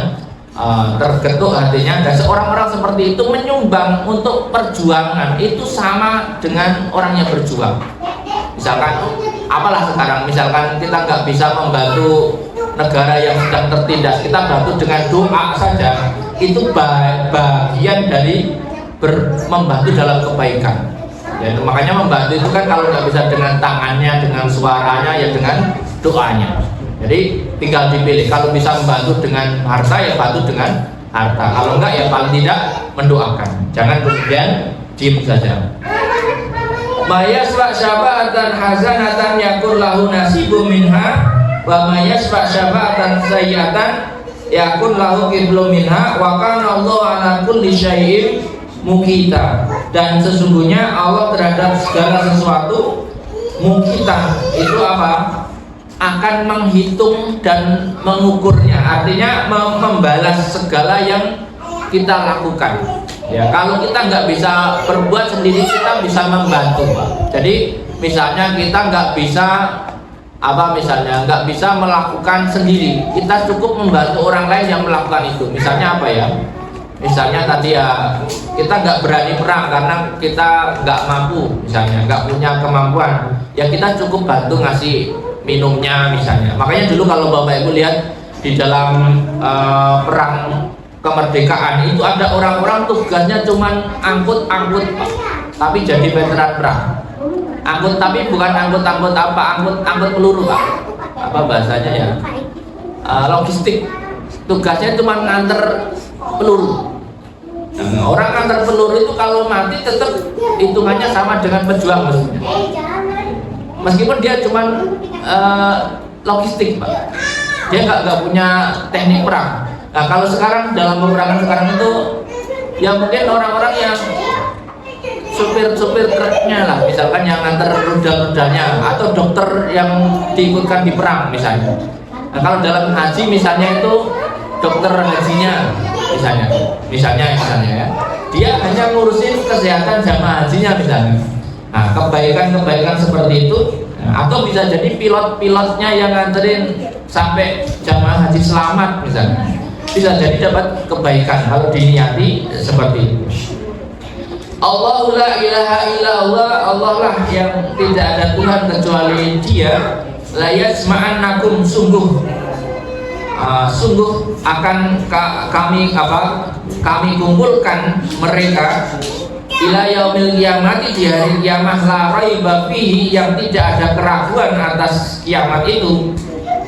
tergetuk hatinya, dan orang-orang seperti itu menyumbang untuk perjuangan itu sama dengan orang yang berjuang. Misalkan apalah sekarang, misalkan kita nggak bisa membantu negara yang sedang tertindas, kita bantu dengan doa saja, itu bagian dari membantu dalam kebaikan. Ya, makanya membantu itu kan kalau nggak bisa dengan tangannya, dengan suaranya, ya dengan doanya. Jadi tinggal dipilih, kalau bisa membantu dengan harta ya bantu dengan harta, kalau enggak ya paling tidak mendoakan. Jangan kemudian diem saja. Mayasfa syafa'atan hasanatan yakun lahu nasibu minha wa mayasfa syafa'atan sayyatan yakun lahu kiblu minha wa kana Allah ala kulli syai'in mukita. Dan sesungguhnya Allah terhadap segala sesuatu mukita itu apa? Akan menghitung dan mengukurnya, artinya membalas segala yang kita lakukan. Ya, kalau kita nggak bisa berbuat sendiri, kita bisa membantu, Pak. Jadi misalnya kita nggak bisa misalnya nggak bisa melakukan sendiri, kita cukup membantu orang lain yang melakukan itu. Misalnya apa ya? Misalnya tadi ya kita nggak berani perang karena kita nggak mampu, misalnya nggak punya kemampuan, ya kita cukup bantu ngasih minumnya misalnya. Makanya dulu kalau Bapak Ibu lihat di dalam perang kemerdekaan itu ada orang-orang tugasnya cuman angkut-angkut, tapi jadi veteran perang. Angkut, tapi bukan angkut-angkut apa, angkut peluru, Pak. Apa bahasanya ya? Logistik. Tugasnya cuma nganter peluru. Nah, orang nganter peluru itu kalau mati tetap hitungannya sama dengan pejuang maksudnya. Meskipun dia cuma logistik, Pak. Dia nggak punya teknik perang. Nah, kalau sekarang dalam peperangan sekarang itu ya mungkin orang-orang yang supir truknya lah, misalkan yang nganter rudal-rudalnya, atau dokter yang diikutkan di perang misalnya. Nah, kalau dalam haji misalnya itu dokter hajinya misalnya ya, dia hanya ngurusin kesehatan jamaah hajinya misalnya. Nah, kebaikan seperti itu, atau bisa jadi pilot-pilotnya yang nganterin sampai jamaah haji selamat misalnya, bisa jadi dapat kebaikan kalau diniati seperti itu. Allahu la ilaha illallah, Allah lah yang tidak ada Tuhan kecuali Dia. La yasma'annakum, sungguh akan kami kumpulkan mereka ila yaumil kiamati, di hari kiamat, la raiba fihi, yang tidak ada keraguan atas kiamat itu.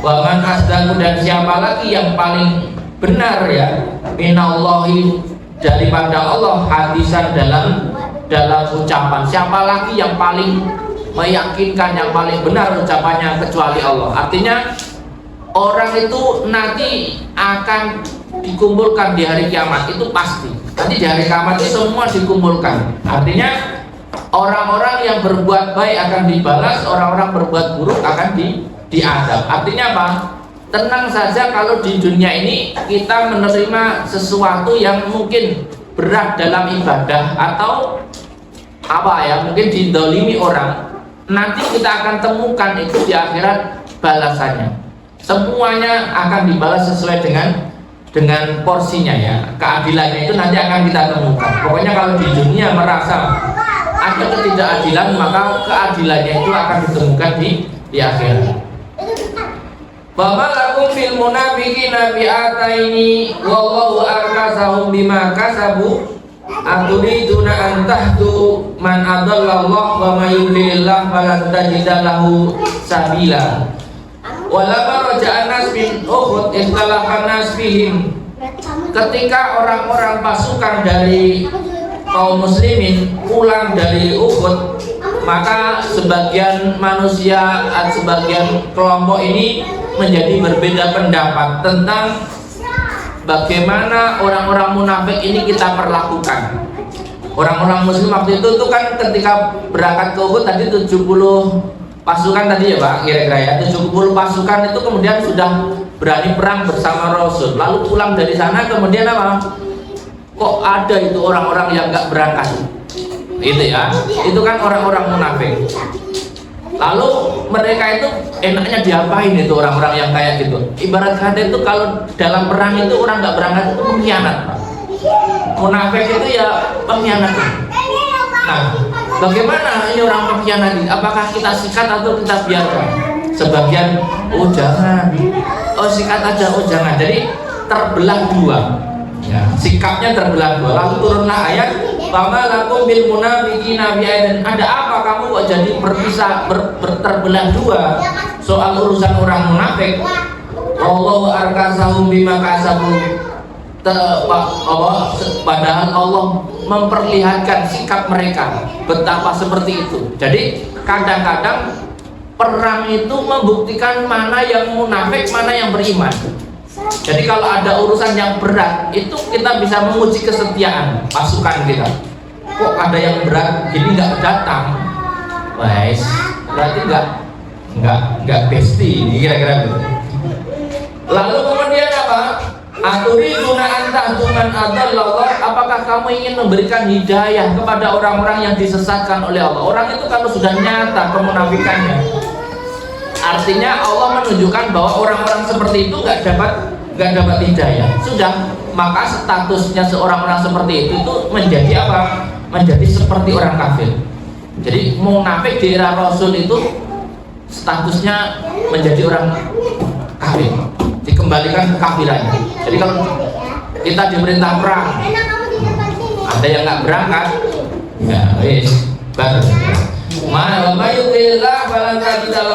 Wa man asdaqu, dan siapa lagi yang paling benar ya minallahi, daripada Allah, hadisan dalam ucapan. Siapa lagi yang paling meyakinkan, yang paling benar ucapannya kecuali Allah. Artinya orang itu nanti akan dikumpulkan di hari kiamat, itu pasti. Nanti di hari kiamat itu semua dikumpulkan. Artinya orang-orang yang berbuat baik akan dibalas, orang-orang berbuat buruk akan diadab. Artinya apa? Tenang saja kalau di dunia ini kita menerima sesuatu yang mungkin berat dalam ibadah, atau mungkin didolimi orang, nanti kita akan temukan itu di akhirat balasannya. Semuanya akan dibalas sesuai dengan porsinya ya. Keadilannya itu nanti akan kita temukan. Pokoknya kalau di dunia merasa ada ketidakadilan, maka keadilannya itu akan ditemukan di akhirat. Bahwa lakum fil munafiqina bi'ataini wallahu arkasahum bima kasabu aturiduna an tahdu man adallallah wa may yudlilillah falan tajida lahu sabila. Walamma raja'an nas min Uhud ikhtalafa nas fihim. Ketika orang-orang pasukan dari kaum muslimin pulang dari Uhud, maka sebagian manusia, sebagian kelompok ini menjadi berbeda pendapat tentang bagaimana orang-orang munafik ini kita perlakukan. Orang-orang muslim waktu itu kan ketika berangkat ke Uhud tadi 70 pasukan tadi ya Pak, kira-kira ya 70 pasukan itu kemudian sudah berani perang bersama Rasul. Lalu pulang dari sana kemudian apa? Kok ada itu orang-orang yang nggak berangkat? Itu ya, itu kan orang-orang munafik. Lalu mereka itu enaknya diapain itu orang-orang yang kayak gitu? Ibarat kata itu kalau dalam perang itu orang nggak berangkat itu pengkhianat, Pak. Munafik itu ya pengkhianat. Nah, bagaimana ini orang pengkhianat ini? Apakah kita sikat atau kita biarkan? Sebagian, oh jangan, oh sikat aja, oh jangan. Jadi terbelah dua. Ya, sikapnya terbelah dua. Lalu turunlah ayat, "Fama lakum bil munafiqina bi'aidin." Ada apa kamu kok jadi berpisah, terbelah dua soal urusan orang munafik? Wallahu arkasahum bima kasabu. Padahal Allah memperlihatkan sikap mereka betapa seperti itu. Jadi kadang-kadang perang itu membuktikan mana yang munafik, mana yang beriman. Jadi kalau ada urusan yang berat itu kita bisa menguji kesetiaan pasukan kita. Kok ada yang berat ini nggak datang, wes berarti nggak besti, kira-kira gitu. Lalu kemudian apa? Aturiduna anta tuman adallallah. Apakah kamu ingin memberikan hidayah kepada orang-orang yang disesatkan oleh Allah? Orang itu kalau sudah nyata kemunafikannya, artinya Allah menunjukkan bahwa orang-orang seperti itu nggak dapat hidayah. Sudah, maka statusnya seorang orang seperti itu menjadi apa? Menjadi seperti orang kafir. Jadi munafik di era Rasul itu statusnya menjadi orang kafir, dikembalikan ke kafirannya. Jadi kalau kita diperintah perang, ada yang nggak berangkat, ya wis baru.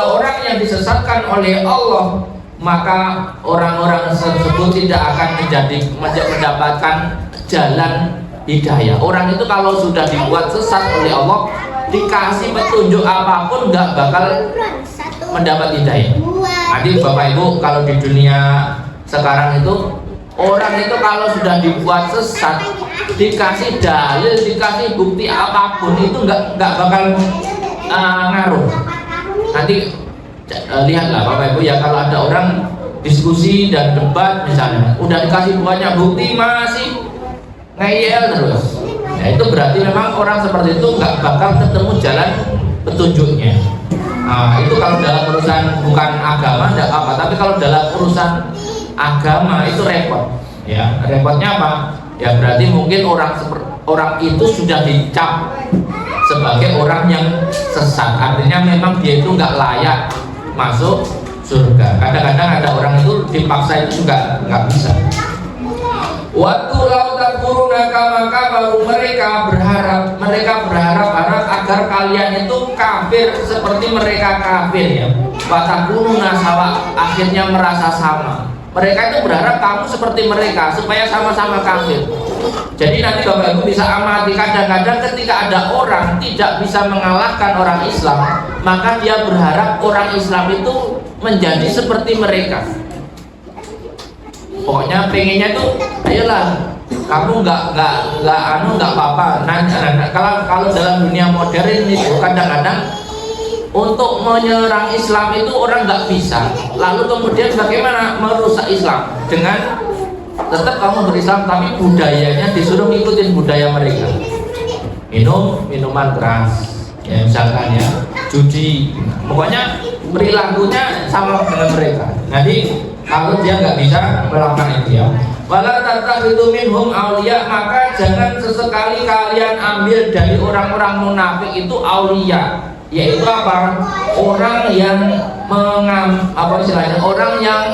Orang yang disesatkan oleh Allah, maka orang-orang tersebut tidak akan mendapatkan jalan hidayah. Orang itu kalau sudah dibuat sesat oleh Allah, dikasih petunjuk apapun nggak bakal mendapat hidayah. Jadi Bapak Ibu, kalau di dunia sekarang itu orang itu kalau sudah dibuat sesat, dikasih dalil, dikasih bukti apapun itu nggak bakal ngaruh. Nanti lihatlah Bapak Ibu ya, kalau ada orang diskusi dan debat misalnya, udah dikasih banyak bukti masih ngeyel terus, ya itu berarti memang orang seperti itu nggak bakal ketemu jalan petunjuknya. Nah, itu kalau dalam urusan bukan agama tidak apa, tapi kalau dalam urusan agama itu repot. Ya, repotnya apa? Ya berarti mungkin orang itu sudah dicap sebagai orang yang sesat. Artinya memang dia itu nggak layak masuk surga. Kadang-kadang ada orang itu dipaksa itu juga nggak bisa. Waktu lautan maka baru mereka berharap agar kalian itu kafir seperti mereka kafir ya. Watakununa sawa, akhirnya merasa sama. Mereka itu berharap kamu seperti mereka supaya sama-sama kafir. Jadi nanti Bapak Ibu bisa amati, kadang-kadang ketika ada orang tidak bisa mengalahkan orang Islam, maka dia berharap orang Islam itu menjadi seperti mereka. Pokoknya pengennya tuh, ayolah kamu nggak apa-apa. Nah, kalau dalam dunia modern itu kadang-kadang untuk menyerang Islam itu orang nggak bisa. Lalu kemudian bagaimana merusak Islam dengan tetap kamu berislam tapi budayanya disuruh ngikutin budaya mereka. Minuman keras, ya misalkan ya, judi. Pokoknya perilakunya sama dengan mereka. Jadi kalau dia nggak bisa melakukan itu ya, wala tattakhidhu minhum auliya, maka jangan sesekali kalian ambil dari orang-orang munafik itu auliya, yaitu apa? Orang yang orang yang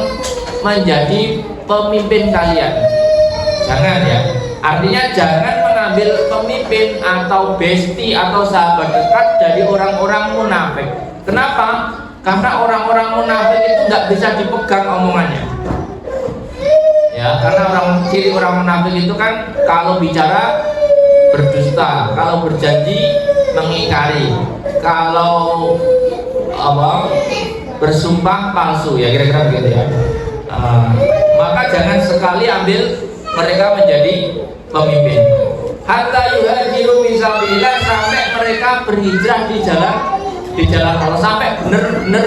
menjadi pemimpin kalian. Jangan ya. Artinya jangan mengambil pemimpin atau bestie atau sahabat dekat dari orang-orang munafik. Kenapa? Karena orang-orang munafik itu nggak bisa dipegang omongannya. Ya, karena ciri orang munafik itu kan kalau bicara berdusta, kalau berjanji mengingkari, kalau bersumpah palsu, ya kira-kira begitu ya. Maka jangan sekali ambil mereka menjadi pemimpin. Hatta yuhajiru fisabilillah, sampai mereka berhijrah di jalan Allah, sampai benar-benar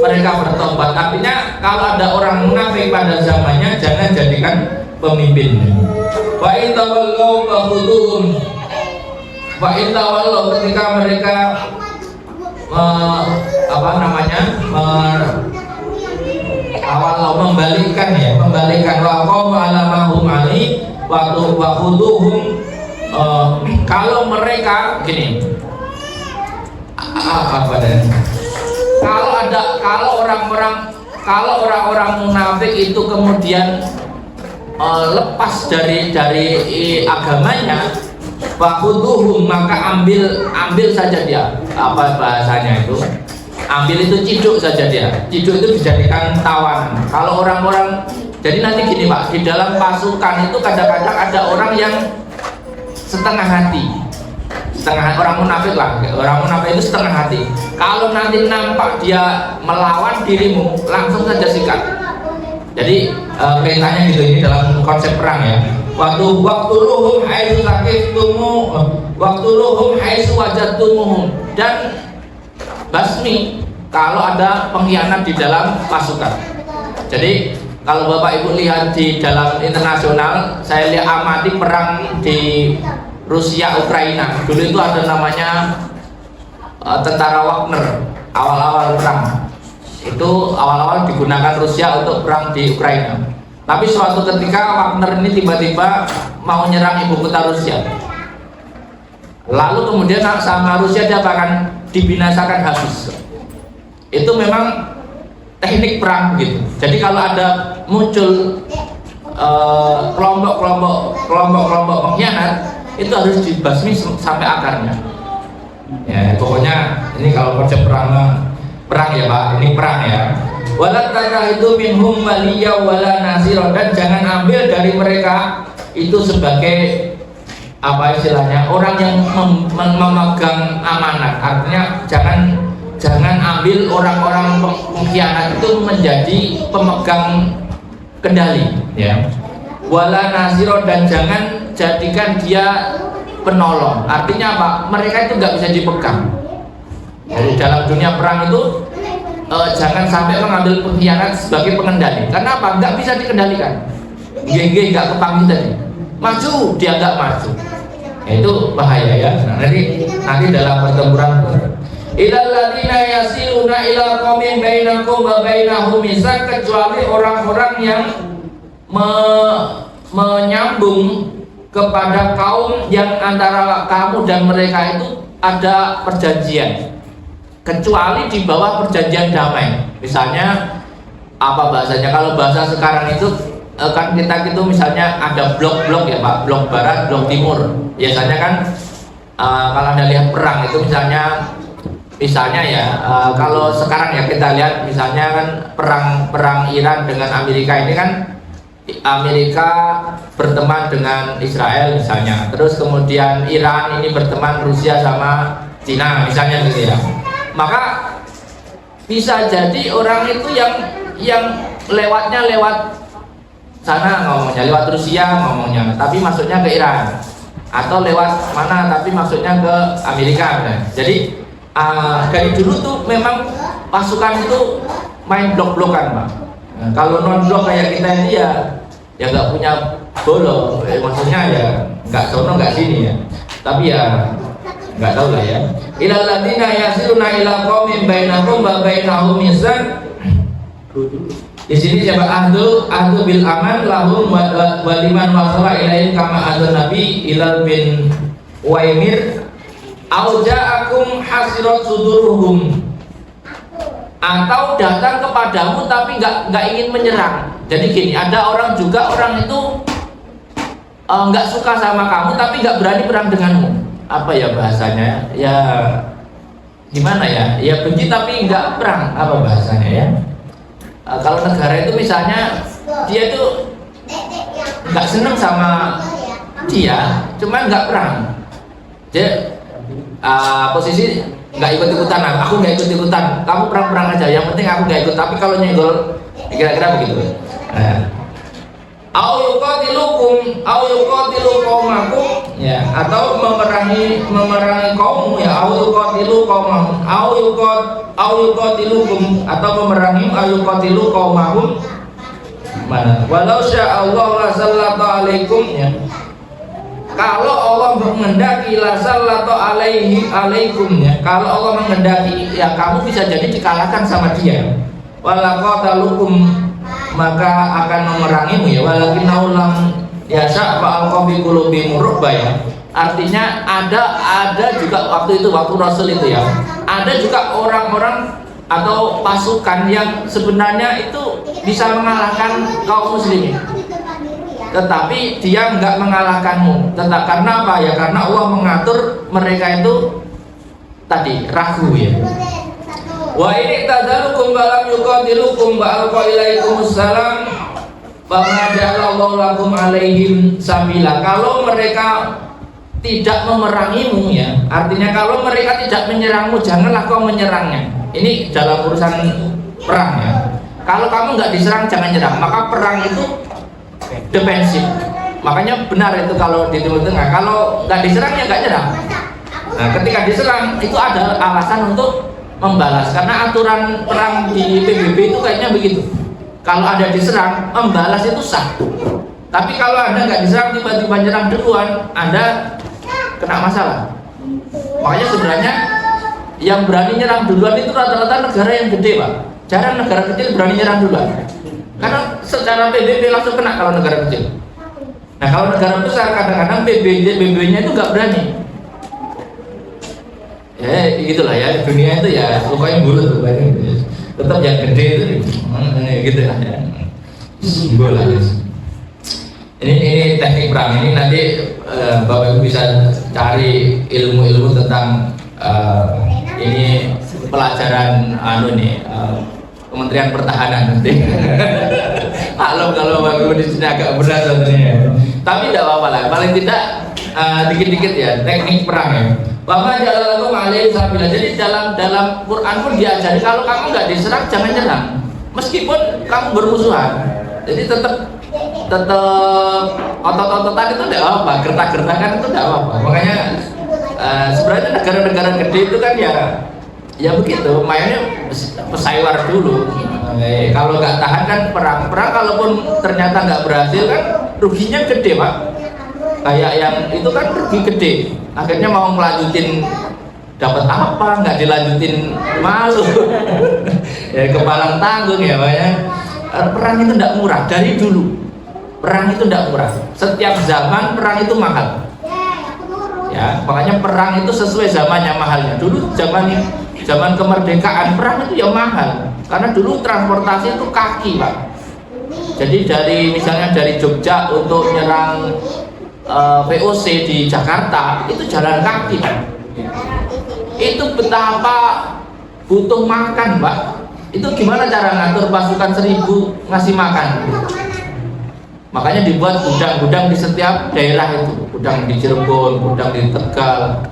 mereka bertobat. Artinya kalau ada orang munafik pada zamannya, jangan jadikan pemimpin. Wa in tawallau fakhudhuhum, wa in tawallau, ketika mereka membalikkan waqamu ala mahum ali waktu wahuduhum. Kalau mereka gini, kalau orang-orang munafik itu kemudian lepas dari agamanya, wahuduhum, maka ambil saja dia, apa bahasanya itu, ambil itu ciduk saja dia. Ciduk itu dijadikan tawanan. Kalau orang-orang, jadi nanti gini Pak, di dalam pasukan itu kadang-kadang ada orang yang setengah hati, orang munafik lah. Orang munafik itu setengah hati. Kalau nanti nampak dia melawan dirimu, langsung saja sikat. Jadi perintahnya gitu, ini dalam konsep perang ya. Waktu luhum haitsu sakiftumu, waktu luhum haitsu wajadtumuhum, dan basmi kalau ada pengkhianat di dalam pasukan. Jadi kalau Bapak Ibu lihat di dalam internasional, saya lihat amati perang di Rusia Ukraina. Dulu itu ada namanya tentara Wagner. Awal-awal perang itu awal-awal digunakan Rusia untuk perang di Ukraina. Tapi suatu ketika Wagner ini tiba-tiba mau nyerang ibu kota Rusia. Lalu kemudian sama Rusia dia akan dibinasakan habis. Itu memang teknik perang gitu. Jadi kalau ada muncul kelompok-kelompok pengkhianat, itu harus dibasmi sampai akarnya. Ya, pokoknya ini kalau konsep perang ya Pak, ini perang ya. Wala tattakhidhu minhum waliyya wala nasira, dan jangan ambil dari mereka itu sebagai apa istilahnya, orang yang memegang amanat. Artinya jangan ambil orang-orang pengkhianat itu menjadi pemegang kendali ya. Wala nasira, dan jangan jadikan dia penolong. Artinya apa? Mereka itu nggak bisa dipegang. Jadi dalam dunia perang itu jangan sampai mengambil pengkhianat sebagai pengendali. Karena apa? Nggak bisa dikendalikan. GG nggak kepanggil tadi. Maju, dia nggak maju. Ya, itu bahaya ya. Nah, nanti dalam pertempuran. Ilal ladzina yasiluna ila qaumin bainakum wa bainahum mitsaq, kecuali orang-orang yang menyambung kepada kaum yang antara kamu dan mereka itu ada perjanjian, kecuali di bawah perjanjian damai. Misalnya apa bahasanya, kalau bahasa sekarang itu kan kita gitu, misalnya ada blok-blok ya Pak, blok barat, blok timur. Biasanya kan kalau Anda lihat perang itu misalnya ya, kalau sekarang ya kita lihat misalnya kan perang Iran dengan Amerika ini kan, Amerika berteman dengan Israel misalnya, terus kemudian Iran ini berteman Rusia sama Cina misalnya gitu ya. Maka bisa jadi orang itu yang lewatnya lewat sana ngomongnya, lewat Rusia ngomongnya, tapi masuknya ke Iran, atau lewat mana tapi masuknya ke Amerika. Jadi dari dulu tuh memang pasukan itu main blok-blokan Pak. Nah, kalau non-blok kayak kita ini ya nggak punya bolong, maksudnya ya nggak sono nggak sini ya, tapi ya nggak tahu lah ya. Ilal ladzina yasiluna ila qaumin bainakum wa bainahum mitsaq. Di sini siapa? ahdu bil aman lahum wa liman wasala ilaihim kama adzan nabi Ilal bin Waimir au ja'akum hasirat suduruhum, atau datang kepadamu tapi nggak ingin menyerang. Jadi gini, ada orang itu nggak suka sama kamu tapi nggak berani perang denganmu. Apa ya bahasanya? Ya gimana ya? Ya benci tapi nggak perang. Apa bahasanya ya? Kalau negara itu misalnya dia itu nggak seneng sama dia, cuma nggak perang. Jadi posisi nggak ikut-ikutan, aku nggak ikut-ikutan, kamu perang-perang aja, yang penting aku nggak ikut. Tapi kalau nyenggol kira-kira begitu. Au yuqatilukum au yuqatilu qaumakum ya, atau memerangi kaummu ya, au yuqatilu qaumahum au yuqatilukum, atau memerangi au yuqatilu qaumahum. Mana walau sya Allah la sallata alaikum ya. kalau Allah menghendaki la sallatu alaikum ya, kalau Allah menghendaki ya kamu bisa jadi dikalahkan sama dia. Wala qatalukum, maka akan memerangimu ya. Walakin naulam yasha fa'alqa fi qulubihim ru'ba ya. Artinya ada juga waktu itu, waktu Rasul itu ya, ada juga orang-orang atau pasukan yang sebenarnya itu bisa mengalahkan kaum muslimin, tetapi dia enggak mengalahkanmu. Karena apa ya? Karena Allah mengatur mereka itu tadi ragu ya. Wa ini tadalukum balam yuqatilukum wa alqa ilaikumus salam fama ja'alallahu lakum alaihim sabila. Kalau mereka tidak memerangimu ya, artinya kalau mereka tidak menyerangmu, janganlah kau menyerangnya. Ini dalam urusan perang ya. Kalau kamu nggak diserang, jangan nyerang. Maka perang itu defensif. Makanya benar itu kalau di Timur Tengah, kalau nggak diserang ya nggak nyerang. Nah, ketika diserang itu ada alasan untuk membalas, karena aturan perang di PBB itu kayaknya begitu. Kalau ada diserang, membalas itu sah. Tapi kalau Anda nggak diserang, tiba-tiba nyerang duluan, Anda kena masalah. Makanya sebenarnya yang berani nyerang duluan itu rata-rata negara yang gede, Pak. Jarang negara kecil berani nyerang duluan. Karena secara PBB langsung kena kalau negara kecil. Nah, kalau negara besar kadang-kadang PBB-nya itu nggak berani. Ya, gitulah ya, dunia itu ya pokoknya bulat tuh, tetap yang gede itu gitu lah ya. Bola guys. Ini teknik perang ini nanti Bapak Ibu bisa cari ilmu-ilmu tentang ini pelajaran Kementerian Pertahanan nanti. Kalau Bapak Ibu di sini agak berat sebenarnya. Tapi tidak apa-apa lah, paling tidak dikit-dikit ya teknik perang ya. Bapak jalalallahu alaihi sabila. Jadi dalam Quran pun diajari kalau kamu nggak diserang jangan nyerang, meskipun kamu bermusuhan. Jadi tetap otot-ototan itu tidak apa, gertak-gertakan itu tidak apa. Makanya sebenarnya negara-negara gede itu kan ya begitu, mainnya pesaiwar dulu. Kalau nggak tahan kan perang kalaupun ternyata nggak berhasil kan ruginya gede, Pak. Kayak yang itu kan rugi gede, akhirnya mau melanjutin dapat apa, nggak dilanjutin malu. Ya kepalang tanggung ya, makanya perang itu tidak murah dari dulu. Perang itu tidak murah. Setiap zaman perang itu mahal. Ya, makanya perang itu sesuai zamannya mahalnya. Dulu zaman kemerdekaan perang itu ya mahal. Karena dulu transportasi itu kaki, Pak. Jadi misalnya dari Jogja untuk nyerang VOC di Jakarta itu jalan kaki, Pak. Itu betapa butuh makan, Pak. Itu gimana cara ngatur pasukan 1000 ngasih makan? Makanya dibuat gudang-gudang di setiap daerah itu, gudang di Cirebon, gudang di Tegal.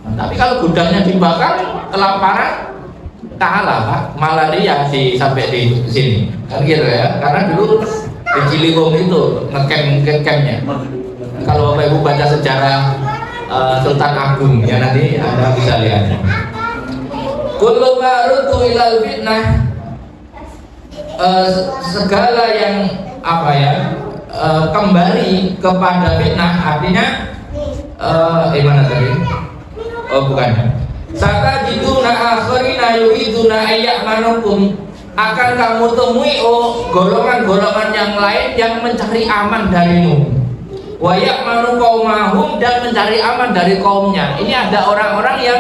Nah, tapi kalau gudangnya dibakar, kelaparan kalah, Pak. Malaria sampai di sini, kan gitu ya? Karena dulu di Ciliwung itu ngecamp-nya. Kalau Bapak Ibu baca sejarah Sultan Agung ya nanti Anda bisa lihat. Kullu ma rutu ilal fitnah, segala yang kembali kepada fitnah, artinya mana tadi? Oh bukan. Satajiduna akhirina yuriduna ayyamanukum, akan kamu temui golongan-golongan yang lain yang mencari aman darimu. Wa ya'manu qaumahum, dan mencari aman dari kaumnya. Ini ada orang-orang yang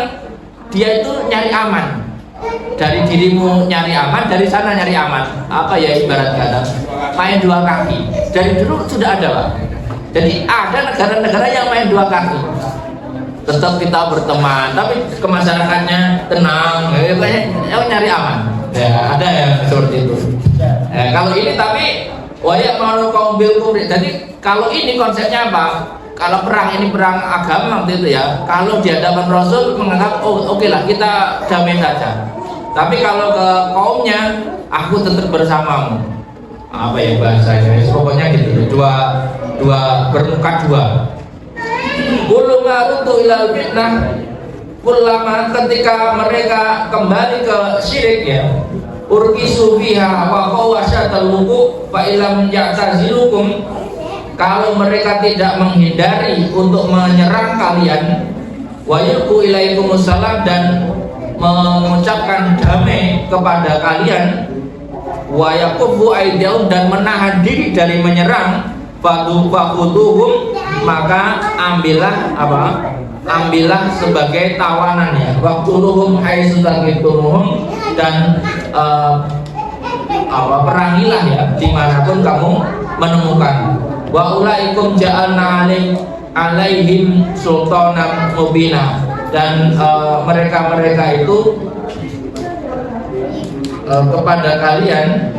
dia itu nyari aman dari dirimu, nyari aman dari sana, nyari aman. Apa ya ibarat kata main dua kaki. Dari dulu sudah ada, Pak. Jadi ada negara-negara yang main dua kaki. Tetap kita berteman, tapi kemasyarakatnya tenang, nyari aman. Ya, ada yang seperti itu. Kalau ini tapi wayak mau kaum bil kufri. Jadi kalau ini konsepnya apa? Kalau perang ini perang agama waktu itu ya. Kalau di hadapan Rasul menganggap oke lah kita damai saja. Tapi kalau ke kaumnya, aku tetap bersamamu. Apa ya bahasanya? Pokoknya gitu. Dua bermuka dua. Kullu marutu ilal fitnah, ulama ketika mereka kembali ke syirik ya, urkisu biha wa qawasyatal wuku fa ilam ya'tazilukum, kalau mereka tidak menghindari untuk menyerang kalian, wa yulqu ilaikumussalam, dan mengucapkan damai kepada kalian, wa yaqufu aydihum, dan menahan diri dari menyerang, faquduhum, maka ambillah sebagai tawanan, ya, waqtuluhum haitsu taqitumuhum, dan perangilah, ya, dimanapun kamu menemukan. Wa ulaikum ja'alna alaihim sultanan mubina, dan mereka itu kepada kalian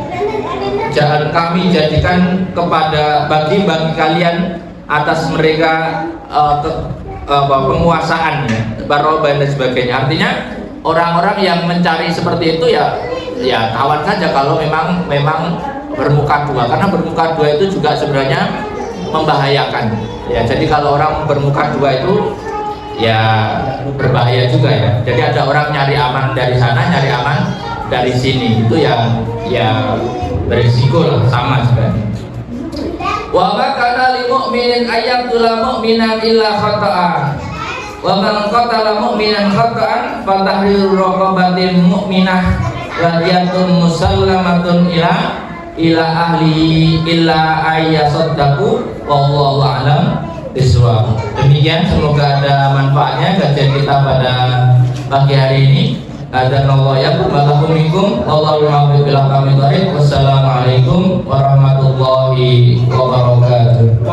kami jadikan bagi kalian atas mereka penguasaan, ya, barobah dan sebagainya. Artinya orang-orang yang mencari seperti itu ya tawan saja kalau memang bermuka dua, karena bermuka dua itu juga sebenarnya membahayakan, ya. Jadi kalau orang bermuka dua itu ya berbahaya juga, ya. Jadi ada orang nyari aman dari sana, nyari aman dari sini, itu ya berisiko lah, sama sebenarnya. Wa ma kana lil mu'minin ayyaqtula mu'minan illa khata'a, wa man qatala mu'minan khata'an fa tahriru raqabatin mu'minah wa diyatun musallamatun ila ahli illa ayyasaddaqu wallahu a'lam bishawab. Demikian, semoga ada manfaatnya kajian kita pada pagi hari ini. Adanallahu yakum wa lakum minkum wallahu a'lam. Wassalamualaikum warahmatullahi wabarakatuh.